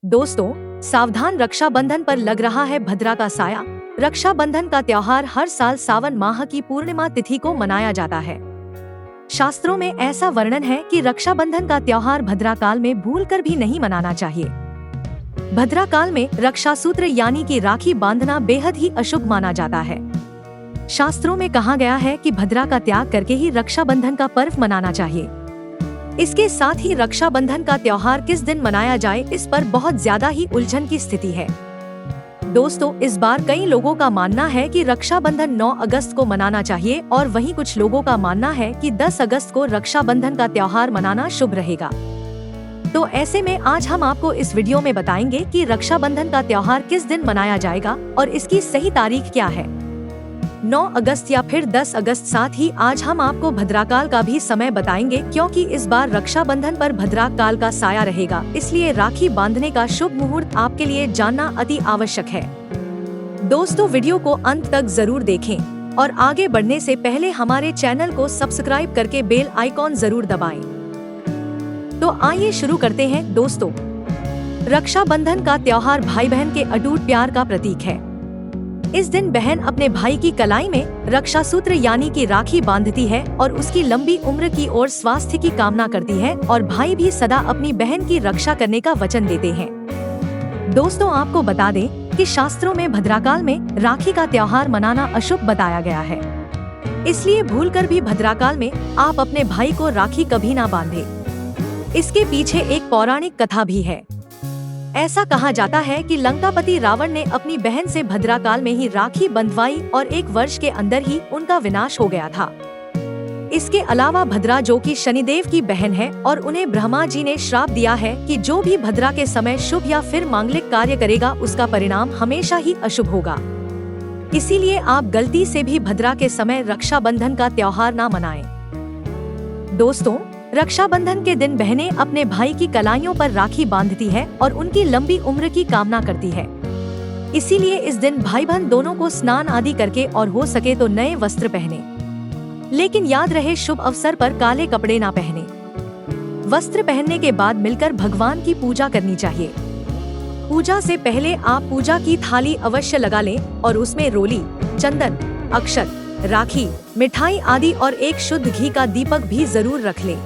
दोस्तों, सावधान, रक्षाबंधन पर लग रहा है भद्रा का साया। रक्षाबंधन का त्योहार हर साल सावन माह की पूर्णिमा तिथि को मनाया जाता है। शास्त्रों में ऐसा वर्णन है कि रक्षाबंधन का त्योहार भद्रा काल में भूलकर भी नहीं मनाना चाहिए। भद्रा काल में रक्षा सूत्र यानी कि राखी बांधना बेहद ही अशुभ माना जाता है। शास्त्रों में कहा गया है कि भद्रा का त्याग करके ही रक्षाबंधन का पर्व मनाना चाहिए। इसके साथ ही रक्षाबंधन का त्योहार किस दिन मनाया जाए, इस पर बहुत ज्यादा ही उलझन की स्थिति है। दोस्तों, इस बार कई लोगों का मानना है कि रक्षाबंधन 9 अगस्त को मनाना चाहिए और वहीं कुछ लोगों का मानना है कि 10 अगस्त को रक्षाबंधन का त्योहार मनाना शुभ रहेगा। तो ऐसे में आज हम आपको इस वीडियो में बताएंगे कि रक्षाबंधन का त्योहार किस दिन मनाया जाएगा और इसकी सही तारीख क्या है, 9 अगस्त या फिर 10 अगस्त। साथ ही आज हम आपको भद्राकाल का भी समय बताएंगे, क्योंकि इस बार रक्षाबंधन पर भद्राकाल का साया रहेगा, इसलिए राखी बांधने का शुभ मुहूर्त आपके लिए जानना अति आवश्यक है। दोस्तों, वीडियो को अंत तक जरूर देखें और आगे बढ़ने से पहले हमारे चैनल को सब्सक्राइब करके बेल आइकॉन जरूर दबाएं। तो आइए शुरू करते हैं। दोस्तों, रक्षाबंधन का त्योहार भाई बहन के अटूट प्यार का प्रतीक है। इस दिन बहन अपने भाई की कलाई में रक्षा सूत्र यानी कि राखी बांधती है और उसकी लंबी उम्र की और स्वास्थ्य की कामना करती है, और भाई भी सदा अपनी बहन की रक्षा करने का वचन देते हैं। दोस्तों, आपको बता दें कि शास्त्रों में भद्राकाल में राखी का त्योहार मनाना अशुभ बताया गया है, इसलिए भूलकर भी भद्राकाल में आप अपने भाई को राखी कभी ना बांधे। इसके पीछे एक पौराणिक कथा भी है। ऐसा कहा जाता है कि लंकापति रावण ने अपनी बहन से भद्राकाल में ही राखी बंधवाई और 1 वर्ष के अंदर ही उनका विनाश हो गया था। इसके अलावा भद्रा, जो कि शनिदेव की बहन है, और उन्हें ब्रह्मा जी ने श्राप दिया है कि जो भी भद्रा के समय शुभ या फिर मांगलिक कार्य करेगा उसका परिणाम हमेशा ही अशुभ होगा। इसीलिए आप गलती से भी भद्रा के समय रक्षाबंधन का त्योहार ना मनाएं। दोस्तों, रक्षाबंधन के दिन बहनें अपने भाई की कलाइयों पर राखी बांधती है और उनकी लंबी उम्र की कामना करती है। इसीलिए इस दिन भाई बहन दोनों को स्नान आदि करके और हो सके तो नए वस्त्र पहने, लेकिन याद रहे शुभ अवसर पर काले कपड़े ना पहने। वस्त्र पहनने के बाद मिलकर भगवान की पूजा करनी चाहिए। पूजा से पहले आप पूजा की थाली अवश्य लगा लें और उसमें रोली, चंदन, अक्षत, राखी, मिठाई आदि और एक शुद्ध घी का दीपक भी जरूर रख लें।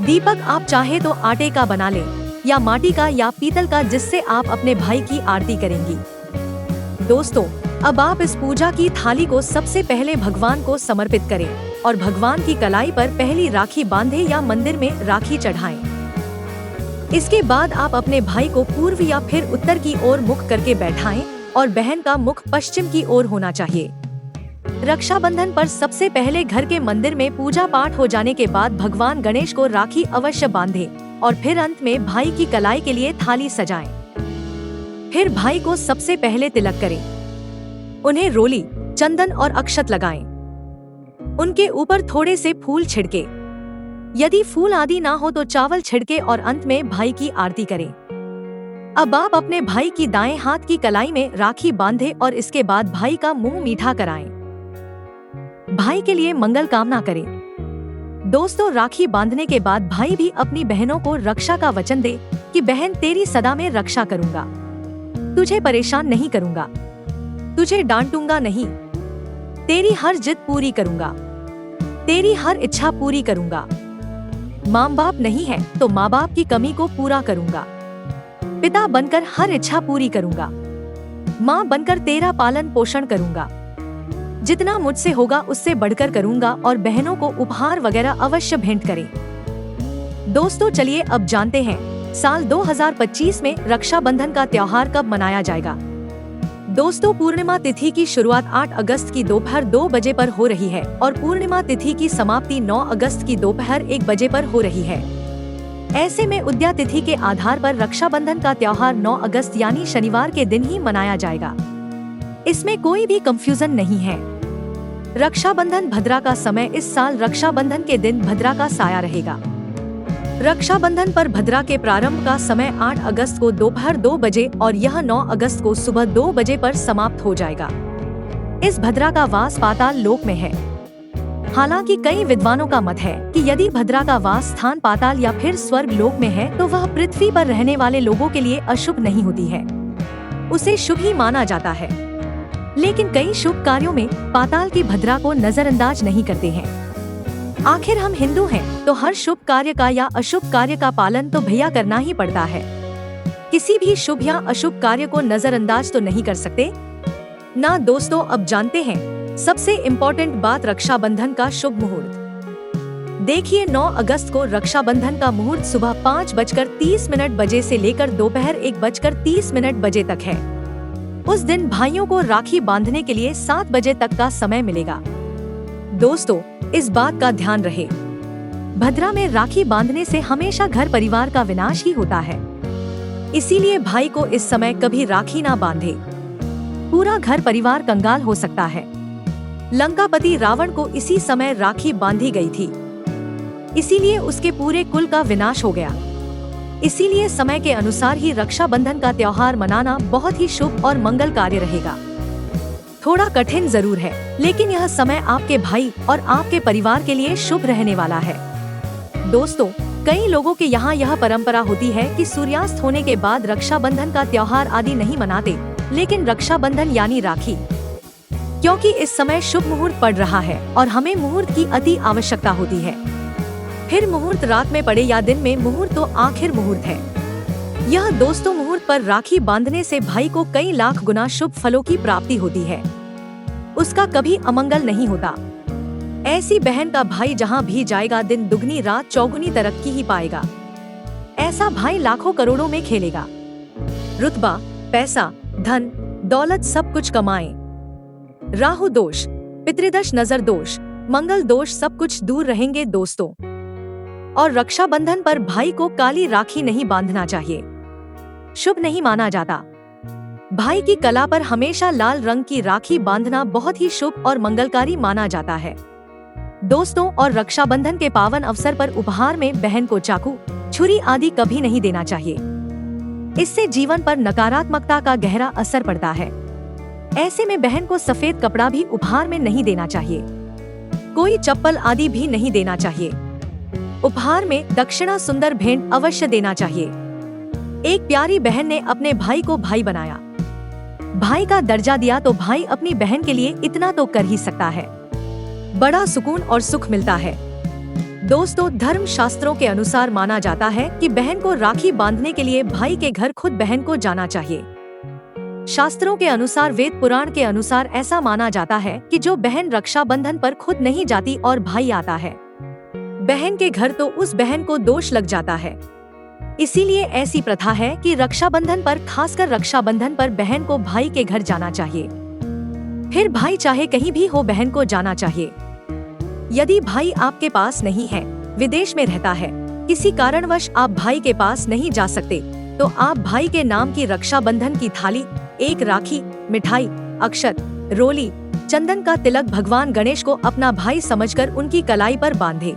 दीपक आप चाहे तो आटे का बना लें या माटी का या पीतल का, जिससे आप अपने भाई की आरती करेंगी। दोस्तों, अब आप इस पूजा की थाली को सबसे पहले भगवान को समर्पित करें और भगवान की कलाई पर पहली राखी बांधे या मंदिर में राखी चढ़ाएं। इसके बाद आप अपने भाई को पूर्व या फिर उत्तर की ओर मुख करके बैठाएं और बहन का मुख पश्चिम की ओर होना चाहिए। रक्षाबंधन पर सबसे पहले घर के मंदिर में पूजा पाठ हो जाने के बाद भगवान गणेश को राखी अवश्य बांधें और फिर अंत में भाई की कलाई के लिए थाली सजाएं। फिर भाई को सबसे पहले तिलक करें, उन्हें रोली, चंदन और अक्षत लगाएं। उनके ऊपर थोड़े से फूल छिड़के, यदि फूल आदि ना हो तो चावल छिड़के और अंत में भाई की आरती करें। अब आप अपने भाई की दाएं हाथ की कलाई में राखी बांधें और इसके बाद भाई का मुंह मीठा कराएं। भाई के लिए मंगल कामना करें। दोस्तों, राखी बांधने के बाद भाई भी अपनी बहनों को रक्षा का वचन दे कि बहन, तेरी सदा में रक्षा करूंगा, तुझे परेशान नहीं करूंगा, तुझे डांटूंगा नहीं, तेरी हर जिद पूरी करूंगा, तेरी हर इच्छा पूरी करूंगा। माँ बाप नहीं है तो माँ बाप की कमी को पूरा करूंगा, पिता बनकर हर इच्छा पूरी करूंगा, माँ बनकर तेरा पालन पोषण करूंगा, जितना मुझसे होगा उससे बढ़कर करूंगा, और बहनों को उपहार वगैरह अवश्य भेंट करें। दोस्तों, चलिए अब जानते हैं साल 2025 में रक्षाबंधन का त्योहार कब मनाया जाएगा। दोस्तों, पूर्णिमा तिथि की शुरुआत 8 अगस्त की दोपहर 2 बजे पर हो रही है और पूर्णिमा तिथि की समाप्ति 9 अगस्त की दोपहर 1 बजे पर हो रही है। ऐसे में उदया तिथि के आधार पर रक्षाबंधन का त्योहार 9 अगस्त यानी शनिवार के दिन ही मनाया जाएगा। इसमें कोई भी कंफ्यूजन नहीं है। रक्षाबंधन भद्रा का समय इस साल रक्षाबंधन के दिन भद्रा का साया रहेगा। रक्षाबंधन पर भद्रा के प्रारंभ का समय 8 अगस्त को दोपहर 2 बजे और यह 9 अगस्त को सुबह 2 बजे पर समाप्त हो जाएगा। इस भद्रा का वास पाताल लोक में है। हालांकि कई विद्वानों का मत है कि यदि भद्रा का वास स्थान पाताल या फिर स्वर्ग लोक में है तो वह पृथ्वी पर रहने वाले लोगों के लिए अशुभ नहीं होती है, उसे शुभ ही माना जाता है। लेकिन कई शुभ कार्यों में पाताल की भद्रा को नजरअंदाज नहीं करते हैं। आखिर हम हिंदू हैं, तो हर शुभ कार्य का या अशुभ कार्य का पालन तो भैया करना ही पड़ता है। किसी भी शुभ या अशुभ कार्य को नजरअंदाज तो नहीं कर सकते ना। दोस्तों, अब जानते हैं सबसे इम्पोर्टेंट बात, रक्षाबंधन का शुभ मुहूर्त। देखिए, 9 अगस्त को रक्षाबंधन का मुहूर्त सुबह 5:30 बजे से लेकर दोपहर 1:30 बजे तक है। उस दिन भाइयों को राखी बांधने के लिए 7 बजे तक का समय मिलेगा। दोस्तों, इस बात का ध्यान रहे, भद्रा में राखी बांधने से हमेशा घर परिवार का विनाश ही होता है। इसीलिए भाई को इस समय कभी राखी ना बांधे, पूरा घर परिवार कंगाल हो सकता है। लंकापति रावण को इसी समय राखी बांधी गई थी, इसीलिए उसके पूरे कुल का विनाश हो गया। इसीलिए समय के अनुसार ही रक्षाबंधन का त्योहार मनाना बहुत ही शुभ और मंगल कार्य रहेगा। थोड़ा कठिन जरूर है, लेकिन यह समय आपके भाई और आपके परिवार के लिए शुभ रहने वाला है। दोस्तों, कई लोगों के यहाँ यह परंपरा होती है कि सूर्यास्त होने के बाद रक्षाबंधन का त्योहार आदि नहीं मनाते, लेकिन रक्षाबंधन यानी राखी, क्योंकि इस समय शुभ मुहूर्त पड़ रहा है और हमें मुहूर्त की अति आवश्यकता होती है। फिर मुहूर्त रात में पड़े या दिन में, मुहूर्त तो आखिर मुहूर्त है। यह दोस्तों, मुहूर्त पर राखी बांधने से भाई को कई लाख गुना शुभ फलों की प्राप्ति होती है, उसका कभी अमंगल नहीं होता। ऐसी बहन का भाई जहाँ भी जाएगा, दिन दुगनी रात चौगुनी तरक्की ही पाएगा। ऐसा भाई लाखों करोड़ों में खेलेगा, रुतबा, पैसा, धन दौलत सब कुछ कमाए। राहु दोष, पितृदोष, नजर दोष, मंगल दोष सब कुछ दूर रहेंगे दोस्तों। और रक्षाबंधन पर भाई को काली राखी नहीं बांधना चाहिए, शुभ नहीं माना जाता। भाई की कला पर हमेशा लाल रंग की राखी बांधना बहुत ही शुभ और मंगलकारी माना जाता है दोस्तों। और रक्षाबंधन के पावन अवसर पर उपहार में बहन को चाकू, छुरी आदि कभी नहीं देना चाहिए, इससे जीवन पर नकारात्मकता का गहरा असर पड़ता है। ऐसे में बहन को सफेद कपड़ा भी उपहार में नहीं देना चाहिए, कोई चप्पल आदि भी नहीं देना चाहिए। उपहार में दक्षिणा, सुंदर भेंट अवश्य देना चाहिए। एक प्यारी बहन ने अपने भाई को भाई बनाया, भाई का दर्जा दिया, तो भाई अपनी बहन के लिए इतना तो कर ही सकता है, बड़ा सुकून और सुख मिलता है। दोस्तों, धर्म शास्त्रों के अनुसार माना जाता है कि बहन को राखी बांधने के लिए भाई के घर खुद बहन को जाना चाहिए। शास्त्रों के अनुसार, वेद पुराण के अनुसार ऐसा माना जाता है कि जो बहन रक्षाबंधन पर खुद नहीं जाती और भाई आता है बहन के घर, तो उस बहन को दोष लग जाता है। इसीलिए ऐसी प्रथा है कि रक्षाबंधन पर, खासकर रक्षाबंधन पर बहन को भाई के घर जाना चाहिए। फिर भाई चाहे कहीं भी हो, बहन को जाना चाहिए। यदि भाई आपके पास नहीं है, विदेश में रहता है, किसी कारणवश आप भाई के पास नहीं जा सकते, तो आप भाई के नाम की रक्षाबंधन की थाली, एक राखी, मिठाई, अक्षत, रोली, चंदन का तिलक भगवान गणेश को अपना भाई समझकर उनकी कलाई पर बांधे।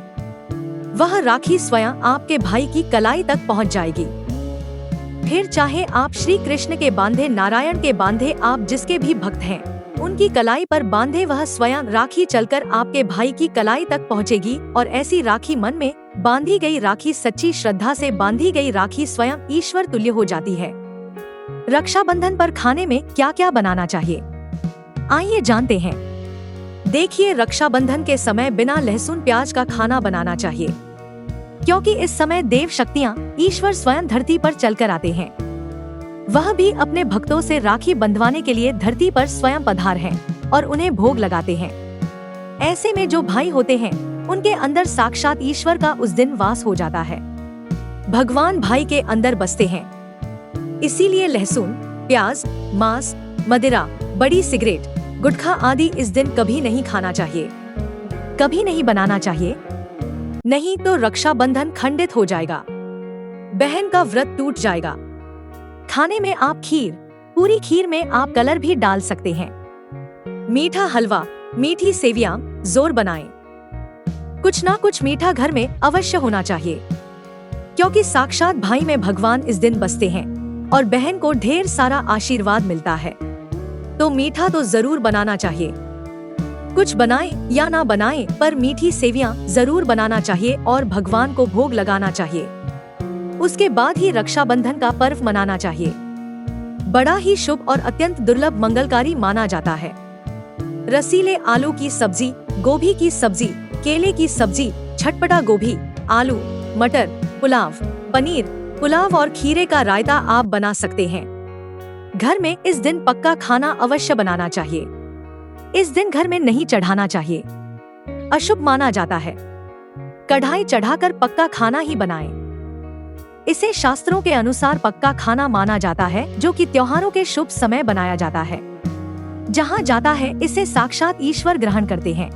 वह राखी स्वयं आपके भाई की कलाई तक पहुंच जाएगी। फिर चाहे आप श्री कृष्ण के बांधे, नारायण के बांधे, आप जिसके भी भक्त हैं, उनकी कलाई पर बांधे वह स्वयं राखी चलकर आपके भाई की कलाई तक पहुंचेगी। और ऐसी राखी, मन में बांधी गई राखी, सच्ची श्रद्धा से बांधी गई राखी स्वयं ईश्वर तुल्य हो जाती है। रक्षाबंधन पर खाने में क्या क्या बनाना चाहिए, आइए जानते हैं। देखिए, रक्षाबंधन के समय बिना लहसुन प्याज का खाना बनाना चाहिए, क्योंकि इस समय देव शक्तियाँ, ईश्वर स्वयं धरती पर चलकर आते हैं। वह भी अपने भक्तों से राखी बंधवाने के लिए धरती पर स्वयं पधार हैं और उन्हें भोग लगाते हैं। ऐसे में जो भाई होते हैं, उनके अंदर साक्षात ईश्वर का उस दिन वास हो जाता है। भगवान भाई के अंदर बसते हैं। इसीलिए लहसुन, प्याज, मांस, मदिरा, बड़ी सिगरेट, गुटखा आदि इस दिन कभी नहीं खाना चाहिए, कभी नहीं बनाना चाहिए, नहीं तो रक्षाबंधन खंडित हो जाएगा, बहन का व्रत टूट जाएगा। खाने में आप खीर, पूरी खीर में आप कलर भी डाल सकते हैं। मीठा हलवा, मीठी सेवियां जोर बनाएं। कुछ ना कुछ मीठा घर में अवश्य होना चाहिए, क्योंकि साक्षात भाई में भगवान इस दिन बसते हैं और बहन को ढेर सारा आशीर्वाद मिलता है, तो मीठा तो जरूर बनाना चाहिए। कुछ बनाएं या ना बनाएं, पर मीठी सेवियां जरूर बनाना चाहिए और भगवान को भोग लगाना चाहिए। उसके बाद ही रक्षाबंधन का पर्व मनाना चाहिए। बड़ा ही शुभ और अत्यंत दुर्लभ मंगलकारी माना जाता है। रसीले आलू की सब्जी, गोभी की सब्जी, केले की सब्जी, छटपटा गोभी, आलू, मटर, पुलाव, पनीर, पुलाव और खीरे का रायता आप बना सकते हैं। घर में इस दिन पक्का खाना अवश्य बनाना चाहिए। इस दिन घर में नहीं चढ़ाना चाहिए, अशुभ माना जाता है। कढ़ाई चढ़ाकर पक्का खाना ही बनाएं। इसे शास्त्रों के अनुसार पक्का खाना माना जाता है, जो कि त्योहारों के शुभ समय बनाया जाता है। जहाँ जाता है इसे साक्षात ईश्वर ग्रहण करते हैं।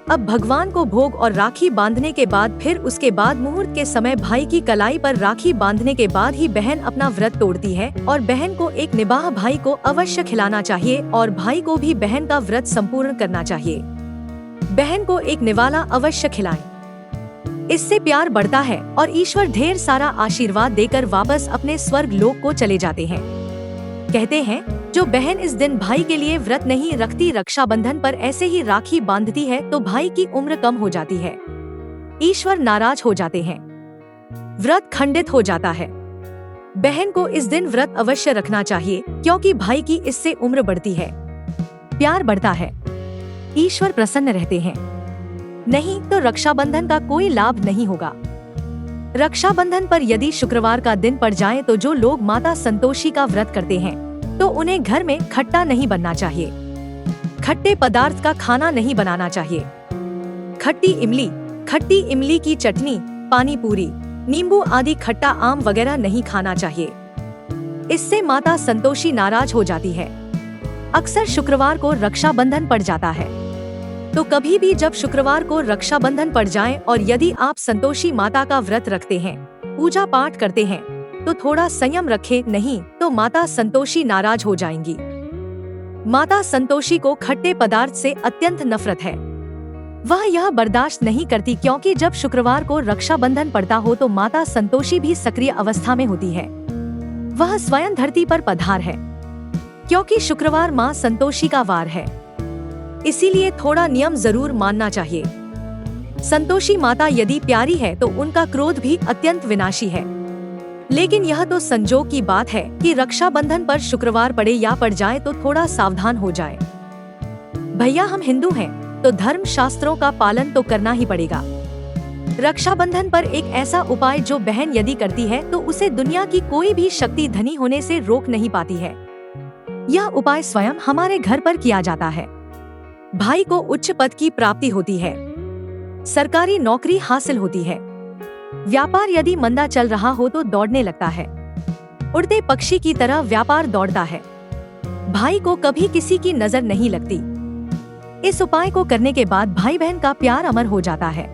अब भगवान को भोग और राखी बांधने के बाद फिर उसके बाद मुहूर्त के समय भाई की कलाई पर राखी बांधने के बाद ही बहन अपना व्रत तोड़ती है और बहन को एक निबाह भाई को अवश्य खिलाना चाहिए और भाई को भी बहन का व्रत संपूर्ण करना चाहिए। बहन को एक निवाला अवश्य खिलाएं। इससे प्यार बढ़ता है और ईश्वर ढेर सारा आशीर्वाद देकर वापस अपने स्वर्ग लोक को चले जाते हैं। कहते हैं जो बहन इस दिन भाई के लिए व्रत नहीं रखती, रक्षाबंधन पर ऐसे ही राखी बांधती है तो भाई की उम्र कम हो जाती है, ईश्वर नाराज हो जाते हैं, व्रत खंडित हो जाता है। बहन को इस दिन व्रत अवश्य रखना चाहिए, क्योंकि भाई की इससे उम्र बढ़ती है, प्यार बढ़ता है, ईश्वर प्रसन्न रहते हैं। नहीं तो रक्षाबंधन का कोई लाभ नहीं होगा। रक्षाबंधन पर यदि शुक्रवार का दिन पड़ जाए तो जो लोग माता संतोषी का व्रत करते हैं तो उन्हें घर में खट्टा नहीं बनना चाहिए, खट्टे पदार्थ का खाना नहीं बनाना चाहिए। खट्टी इमली की चटनी, पानी पूरी, नींबू आदि खट्टा आम वगैरह नहीं खाना चाहिए। इससे माता संतोषी नाराज हो जाती है। अक्सर शुक्रवार को रक्षाबंधन पड़ जाता है, तो कभी भी जब शुक्रवार को रक्षाबंधन पड़ जाए और यदि आप संतोषी माता का व्रत रखते हैं, पूजा पाठ करते हैं, तो थोड़ा संयम रखें, नहीं तो माता संतोषी नाराज हो जाएंगी। माता संतोषी को खट्टे पदार्थ से अत्यंत नफरत है। वह यह बर्दाश्त नहीं करती, क्योंकि जब शुक्रवार को रक्षाबंधन पड़ता हो तो माता संतोषी भी सक्रिय अवस्था में होती है। वह स्वयं धरती पर पधार है, क्योंकि शुक्रवार माँ संतोषी का वार है। इसीलिए थोड़ा नियम जरूर मानना चाहिए। संतोषी माता यदि प्यारी है तो उनका क्रोध भी अत्यंत विनाशी है। लेकिन यह तो संजोग की बात है कि रक्षाबंधन पर शुक्रवार पड़े या पड़ जाए तो थोड़ा सावधान हो जाए। भैया हम हिंदू हैं तो धर्म शास्त्रों का पालन तो करना ही पड़ेगा। रक्षाबंधन पर एक ऐसा उपाय जो बहन यदि करती है तो उसे दुनिया की कोई भी शक्ति धनी होने से रोक नहीं पाती है। यह उपाय स्वयं हमारे घर पर किया जाता है। भाई को उच्च पद की प्राप्ति होती है, सरकारी नौकरी हासिल होती है, व्यापार यदि मंदा चल रहा हो तो दौड़ने लगता है, उड़ते पक्षी की तरह व्यापार दौड़ता है। भाई को कभी किसी की नजर नहीं लगती। इस उपाय को करने के बाद भाई बहन का प्यार अमर हो जाता है।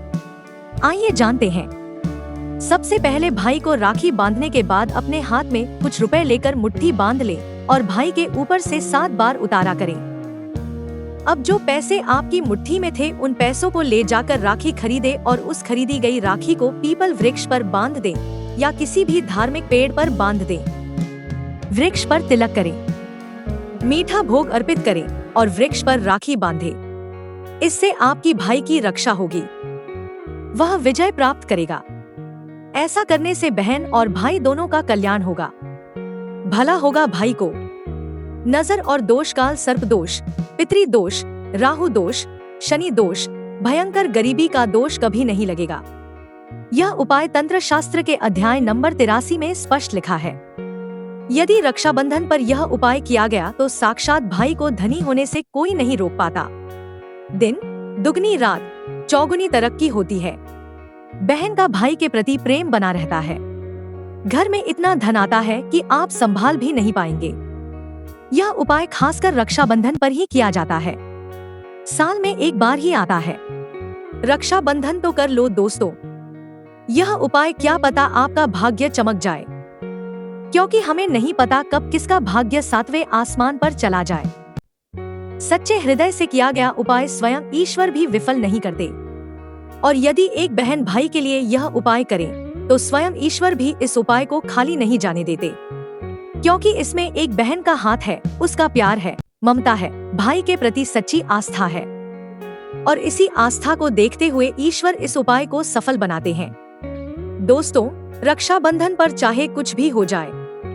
आइए जानते हैं। सबसे पहले भाई को राखी बांधने के बाद अपने हाथ में कुछ रुपए लेकर मुट्ठी बांध ले और भाई के ऊपर से 7 बार उतारा करें। अब जो पैसे आपकी मुट्ठी में थे उन पैसों को ले जाकर राखी खरीदे और उस खरीदी गई राखी को पीपल वृक्ष पर बांध दें या किसी भी धार्मिक पेड़ पर बांध दें। वृक्ष पर तिलक करें, मीठा भोग अर्पित करें और वृक्ष पर राखी बांधें। इससे आपकी भाई की रक्षा होगी, वह विजय प्राप्त करेगा। ऐसा करने से बहन और भाई दोनों का कल्याण होगा, भला होगा भाई को। नजर और दोष काल सर्प दोष, पितृ दोष, राहु दोष, शनि दोष, भयंकर गरीबी का दोष कभी नहीं लगेगा। यह उपाय तंत्र शास्त्र के अध्याय नंबर 83 में स्पष्ट लिखा है। यदि रक्षाबंधन पर यह उपाय किया गया तो साक्षात भाई को धनी होने से कोई नहीं रोक पाता। दिन दुगनी रात चौगुनी तरक्की होती है। बहन का भाई के प्रति प्रेम बना रहता है। घर में इतना धन आता है कि आप संभाल भी नहीं पाएंगे। यह उपाय खासकर रक्षाबंधन पर ही किया जाता है। साल में एक बार ही आता है। रक्षाबंधन तो कर लो दोस्तों। यह उपाय क्या पता आपका भाग्य चमक जाए, क्योंकि हमें नहीं पता कब किसका भाग्य 7वें आसमान पर चला जाए। सच्चे हृदय से किया गया उपाय स्वयं ईश्वर भी विफल नहीं करते। और यदि एक बहन भाई के लिए यह उपाय करे तो स्वयं ईश्वर भी इस उपाय को खाली नहीं जाने देते, क्योंकि इसमें एक बहन का हाथ है, उसका प्यार है, ममता है, भाई के प्रति सच्ची आस्था है। और इसी आस्था को देखते हुए ईश्वर इस उपाय को सफल बनाते हैं। दोस्तों, रक्षाबंधन पर चाहे कुछ भी हो जाए,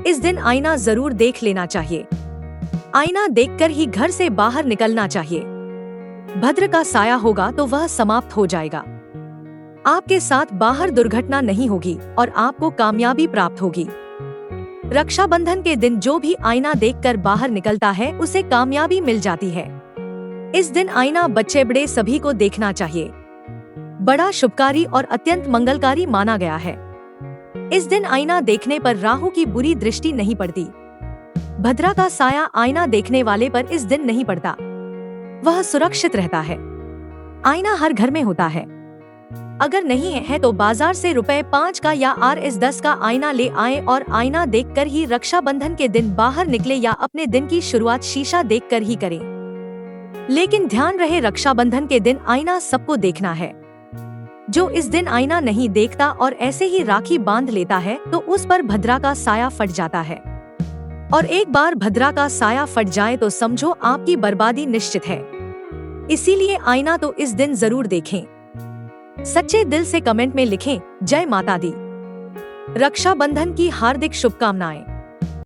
इस दिन आईना जरूर देख लेना चाहिए। आईना देखकर ही घर से बाहर निकलना चाहिए। भद्र का साया होगा तो वह समाप्त हो जाएगा। आपके साथ बाहर दुर्घटना नहीं होगी और आपको कामयाबी प्राप्त होगी। रक्षाबंधन के दिन जो भी आईना देखकर बाहर निकलता है उसे कामयाबी मिल जाती है। इस दिन आईना बच्चे बड़े सभी को देखना चाहिए। बड़ा शुभकारी और अत्यंत मंगलकारी माना गया है। इस दिन आईना देखने पर राहु की बुरी दृष्टि नहीं पड़ती। भद्रा का साया आईना देखने वाले पर इस दिन नहीं पड़ता, वह सुरक्षित रहता है। आईना हर घर में होता है। अगर नहीं है तो बाजार से ₹5 का या Rs10 का आईना ले आएं और आईना देखकर ही रक्षाबंधन के दिन बाहर निकले या अपने दिन की शुरुआत शीशा देखकर ही करें। लेकिन ध्यान रहे, रक्षाबंधन के दिन आईना सबको देखना है। जो इस दिन आईना नहीं देखता और ऐसे ही राखी बांध लेता है तो उस पर भद्रा का साया फट जाता है। और एक बार भद्रा का साया फट जाए तो समझो आपकी बर्बादी निश्चित है। इसीलिए आईना तो इस दिन जरूर देखें। सच्चे दिल से कमेंट में लिखें, जय माता दी। रक्षाबंधन की हार्दिक शुभकामनाएं।